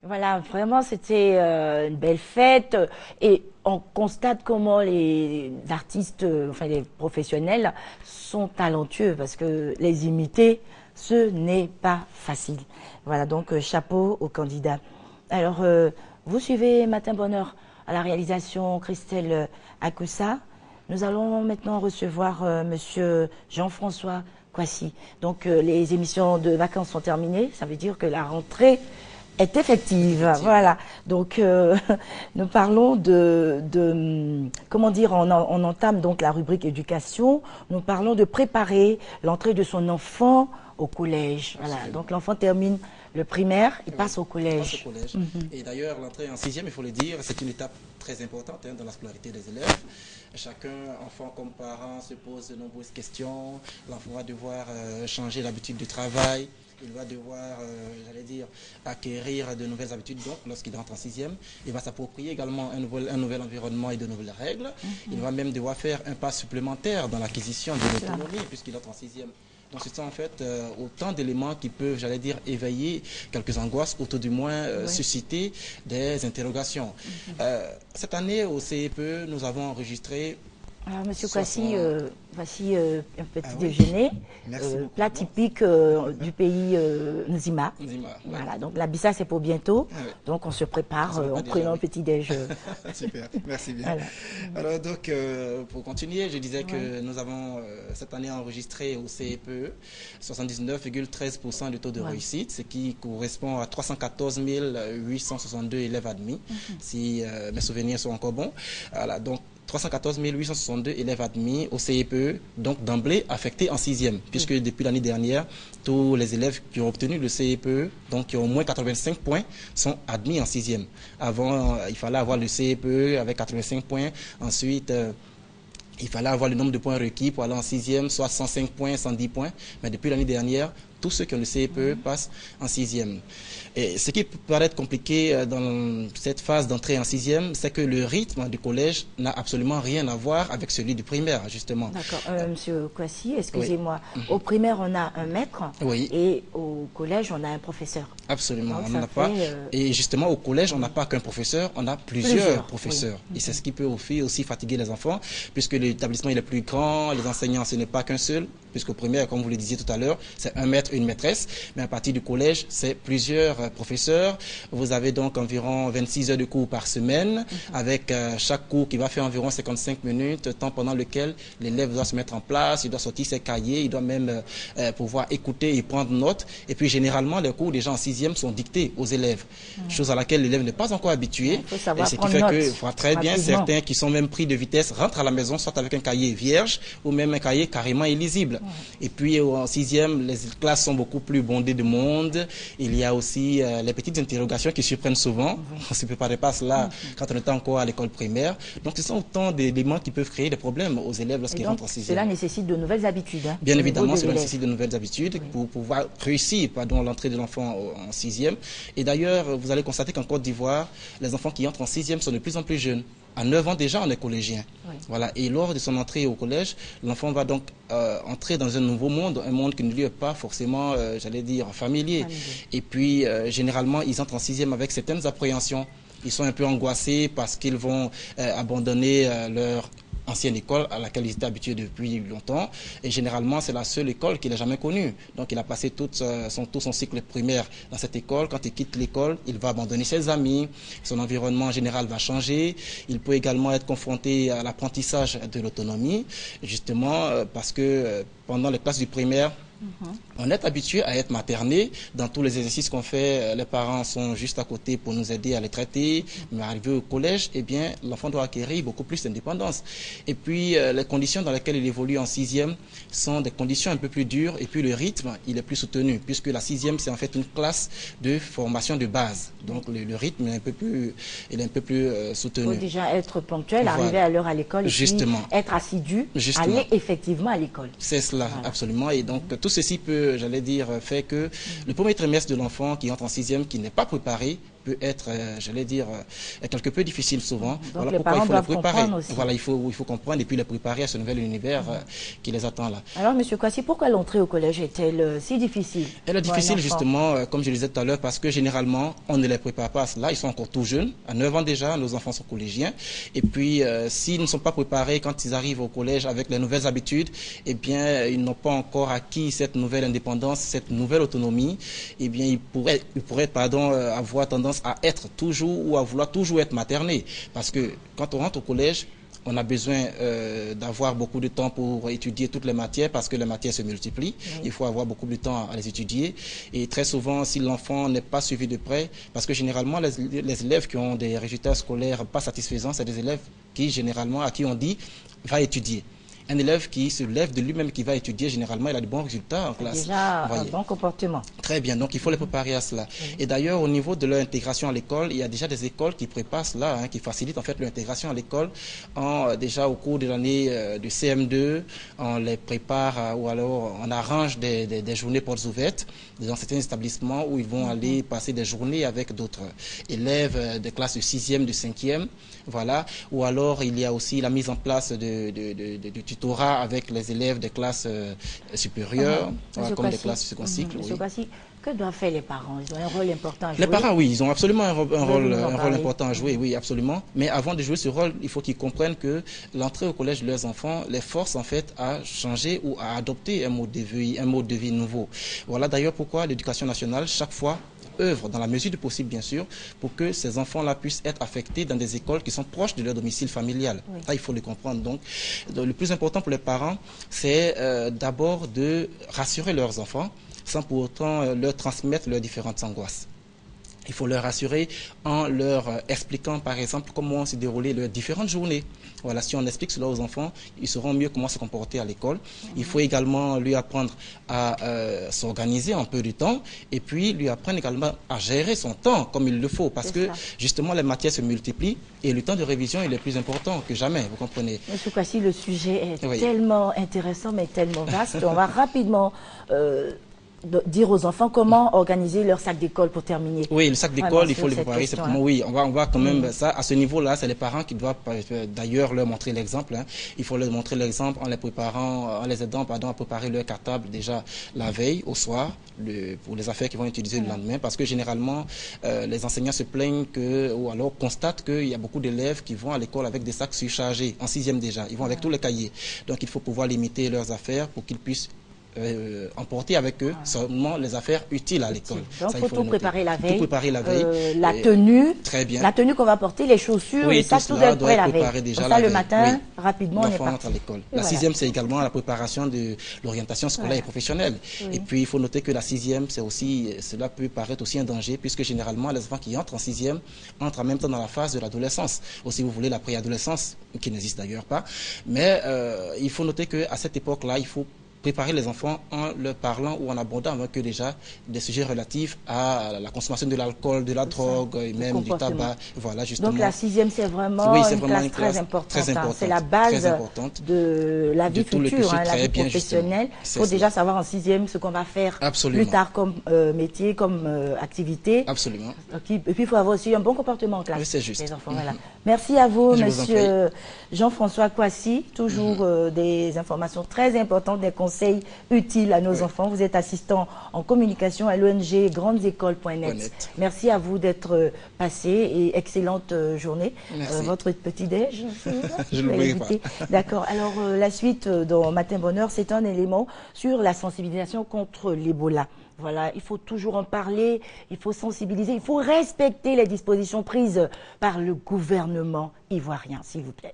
Voilà, vraiment, c'était une belle fête et on constate comment les artistes, enfin les professionnels sont talentueux parce que les imiter, ce n'est pas facile. Voilà, donc chapeau aux candidats. Alors, vous suivez Matin Bonheur à la réalisation Christelle Akoussa. Nous allons maintenant recevoir Monsieur Jean-François Kwasi. Donc, les émissions de vacances sont terminées. Ça veut dire que la rentrée est effective. Voilà. Donc, nous parlons comment dire, on entame donc la rubrique éducation. Nous parlons de préparer l'entrée de son enfant au collège. Voilà. Donc, l'enfant termine le primaire, il passe au collège. Il passe au collège. Et d'ailleurs, l'entrée en sixième, il faut le dire, c'est une étape très importante dans la scolarité des élèves. Chacun, enfant comme parent, se pose de nombreuses questions. L'enfant va devoir changer l'habitude de travail. Il va devoir, j'allais dire, acquérir de nouvelles habitudes. Donc, lorsqu'il rentre en sixième, il va s'approprier également un nouvel environnement et de nouvelles règles. Il va même devoir faire un pas supplémentaire dans l'acquisition de l'autonomie puisqu'il entre en sixième. Donc, c'est ça, en fait, autant d'éléments qui peuvent, j'allais dire, éveiller quelques angoisses, ou tout du moins susciter des interrogations. Cette année, au CEPE, nous avons enregistré... Alors, Monsieur Kwasi, voici un petit déjeuner, plat typique du pays Nzima. Voilà, donc la bissa c'est pour bientôt. Donc on se prépare en prenant un petit déj. Super, merci bien. Voilà. Alors donc, pour continuer, je disais que nous avons cette année enregistré au CEPE 79,13% de taux de réussite, ce qui correspond à 314 862 élèves admis, si mes souvenirs sont encore bons. Voilà, donc 314 862 élèves admis au CEPE, donc d'emblée affectés en sixième, puisque depuis l'année dernière, tous les élèves qui ont obtenu le CEPE, donc qui ont au moins 85 points, sont admis en sixième. Avant, il fallait avoir le CEPE avec 85 points, ensuite... il fallait avoir le nombre de points requis pour aller en sixième, soit 105 points, 110 points. Mais depuis l'année dernière, tous ceux qui ont le CEPE passent en sixième. Et ce qui peut paraître compliqué dans cette phase d'entrée en sixième, c'est que le rythme du collège n'a absolument rien à voir avec celui du primaire, justement. D'accord. Monsieur Kwasi, excusez-moi. Au primaire, on a un maître et au collège, on a un professeur. Absolument, donc, on n'en a pas. Et justement, au collège, on n'a pas qu'un professeur, on a plusieurs professeurs. Et c'est ce qui peut aussi fatiguer les enfants, puisque l'établissement est plus grand, les enseignants, ce n'est pas qu'un seul, puisqu'au primaire, comme vous le disiez tout à l'heure, c'est un maître, une maîtresse, mais à partir du collège, c'est plusieurs professeurs. Vous avez donc environ 26 heures de cours par semaine, avec chaque cours qui va faire environ 55 minutes, temps pendant lequel l'élève doit se mettre en place, il doit sortir ses cahiers, il doit même pouvoir écouter et prendre note. Et puis généralement, les cours déjà en sixième sont dictés aux élèves, chose à laquelle l'élève n'est pas encore habitué. Il faut savoir et ce qui fait que, très bien, certains qui sont même pris de vitesse rentrent à la maison, soit avec un cahier vierge, ou même un cahier carrément illisible. Et puis en sixième, les classes sont beaucoup plus bondées de monde. Il y a aussi les petites interrogations qui surprennent souvent. On ne se préparait pas à cela quand on était encore à l'école primaire. Donc ce sont autant d'éléments qui peuvent créer des problèmes aux élèves lorsqu'ils rentrent en sixième. Cela nécessite de nouvelles habitudes. Bien évidemment, cela nécessite de nouvelles habitudes pour pouvoir réussir l'entrée de l'enfant en sixième. Et d'ailleurs, vous allez constater qu'en Côte d'Ivoire, les enfants qui entrent en sixième sont de plus en plus jeunes. À 9 ans déjà, on est collégien. Voilà. Et lors de son entrée au collège, l'enfant va donc entrer dans un nouveau monde, un monde qui ne lui est pas forcément, j'allais dire, familier. Et puis, généralement, ils entrent en sixième avec certaines appréhensions. Ils sont un peu angoissés parce qu'ils vont abandonner leur ancienne école à laquelle ils étaient habitués depuis longtemps. Et généralement, c'est la seule école qu'il n'a jamais connue. Donc, il a passé tout son cycle primaire dans cette école. Quand il quitte l'école, il va abandonner ses amis. Son environnement général va changer. Il peut également être confronté à l'apprentissage de l'autonomie, justement parce que pendant les classes du primaire, on est habitué à être materné. Dans tous les exercices qu'on fait, les parents sont juste à côté pour nous aider à les traiter. Mais arrivé au collège, eh bien, l'enfant doit acquérir beaucoup plus d'indépendance. Et puis, les conditions dans lesquelles il évolue en sixième sont des conditions un peu plus dures. Et puis, le rythme, il est plus soutenu, puisque la sixième, c'est en fait une classe de formation de base. Donc, le rythme est un peu plus, soutenu. Il faut déjà être ponctuel, arriver à l'heure à l'école et puis être assidu, aller effectivement à l'école. C'est cela, absolument. Et donc, tout ceci peut, j'allais dire, fait que le premier trimestre de l'enfant qui entre en sixième, qui n'est pas préparé, peut être, j'allais dire, quelque peu difficile souvent. Donc voilà les pourquoi parents il faut les doivent préparer. comprendre aussi. Voilà, il faut comprendre et puis les préparer à ce nouvel univers qui les attend là. Alors, Monsieur Kwasi, pourquoi l'entrée au collège est-elle si difficile? Elle est pour un difficile enfant? justement, comme je le disais tout à l'heure, parce que généralement, on ne les prépare pas à cela. Ils sont encore tout jeunes. À 9 ans déjà, nos enfants sont collégiens. Et puis, s'ils ne sont pas préparés quand ils arrivent au collège avec les nouvelles habitudes, eh bien, ils n'ont pas encore acquis cette nouvelle indépendance, cette nouvelle autonomie. Eh bien, ils pourraient avoir tendance à être toujours ou à vouloir toujours être maternés. Parce que quand on rentre au collège, on a besoin d'avoir beaucoup de temps pour étudier toutes les matières parce que les matières se multiplient. Oui. Il faut avoir beaucoup de temps à les étudier. Et très souvent, si l'enfant n'est pas suivi de près, parce que généralement, les élèves qui ont des résultats scolaires pas satisfaisants, c'est des élèves qui, généralement, à qui on dit « va étudier ». Un élève qui se lève de lui-même, qui va étudier, généralement, il a de bons résultats en classe. Déjà un bon comportement. Très bien, donc il faut les préparer à cela. Et d'ailleurs, au niveau de leur intégration à l'école, il y a déjà des écoles qui préparent cela, qui facilitent en fait leur intégration à l'école. Déjà au cours de l'année du CM2, on les prépare ou alors on arrange des journées portes ouvertes dans certains établissements où ils vont aller passer des journées avec d'autres élèves des classes de 6e, de 5e. Voilà. Ou alors, il y a aussi la mise en place de tutorat avec les élèves des classes supérieures, comme des classes second cycle. Monsieur Kwasi, que doivent faire les parents? Ils ont un rôle important à jouer. Les parents, oui, ils ont absolument un rôle important à jouer, oui, absolument. Mais avant de jouer ce rôle, il faut qu'ils comprennent que l'entrée au collège de leurs enfants les force en fait à changer ou à adopter un mode de vie nouveau. Voilà d'ailleurs pourquoi l'éducation nationale, chaque fois, œuvre dans la mesure du possible, bien sûr, pour que ces enfants-là puissent être affectés dans des écoles qui sont proches de leur domicile familial. Oui. Ça, il faut le comprendre. Donc, le plus important pour les parents, c'est d'abord de rassurer leurs enfants sans pour autant leur transmettre leurs différentes angoisses. Il faut leur rassurer en leur expliquant, par exemple, comment se dérouler leurs différentes journées. Voilà, si on explique cela aux enfants, ils sauront mieux comment se comporter à l'école. Il faut également lui apprendre à s'organiser un peu du temps et puis lui apprendre également à gérer son temps comme il le faut parce que justement les matières se multiplient et le temps de révision il est plus important que jamais, vous comprenez. Monsieur Kwasi, le sujet est tellement intéressant mais tellement vaste. On va rapidement dire aux enfants comment organiser leur sac d'école pour terminer. Oui, le sac d'école, il faut le préparer. Oui, on va quand même ça. À ce niveau-là, c'est les parents qui doivent d'ailleurs leur montrer l'exemple. Il faut leur montrer l'exemple en les préparant, en les aidant, à préparer leur cartable déjà la veille, au soir, pour les affaires qu'ils vont utiliser le lendemain. Parce que généralement, les enseignants se plaignent ou alors constatent qu'il y a beaucoup d'élèves qui vont à l'école avec des sacs surchargés, en 6e déjà. Ils vont avec tous les cahiers. Donc, il faut pouvoir limiter leurs affaires pour qu'ils puissent emporter avec eux seulement les affaires utiles à l'école. Donc, il faut tout préparer la veille. Tout préparer la veille. La tenue. Très bien. La tenue qu'on va porter, les chaussures, et ça, tout doit être prêt la veille. Déjà ça, le matin, rapidement, on est l'enfant entre à l'école. La 6e, c'est également la préparation de l'orientation scolaire et professionnelle. Et puis, il faut noter que la 6e, cela peut paraître aussi un danger, puisque généralement, les enfants qui entrent en 6e entrent en même temps dans la phase de l'adolescence. Ou si vous voulez, la préadolescence, qui n'existe d'ailleurs pas. Mais il faut noter qu'à cette époque-là, il faut préparer les enfants en leur parlant ou en abordant avec eux déjà des sujets relatifs à la consommation de l'alcool, de la drogue et même du tabac. Voilà, justement. Donc la 6e, c'est vraiment une classe très importante. C'est la base de la vie future, la vie professionnelle. Il faut déjà savoir en 6e ce qu'on va faire plus tard comme métier, comme activité. Absolument. Et puis il faut avoir aussi un bon comportement en classe. Oui, c'est juste. Les enfants, voilà. Merci à vous, monsieur Jean-François Kwasi. Toujours des informations très importantes, des conseils utiles à nos enfants. Vous êtes assistant en communication à l'ONG grandesécoles.net. Merci à vous d'être passé et excellente journée. Votre petit déj, je ne l'oublierai pas. D'accord. Alors la suite dans Matin Bonheur, c'est un élément sur la sensibilisation contre l'Ebola. Voilà, il faut toujours en parler, il faut sensibiliser, il faut respecter les dispositions prises par le gouvernement ivoirien, s'il vous plaît.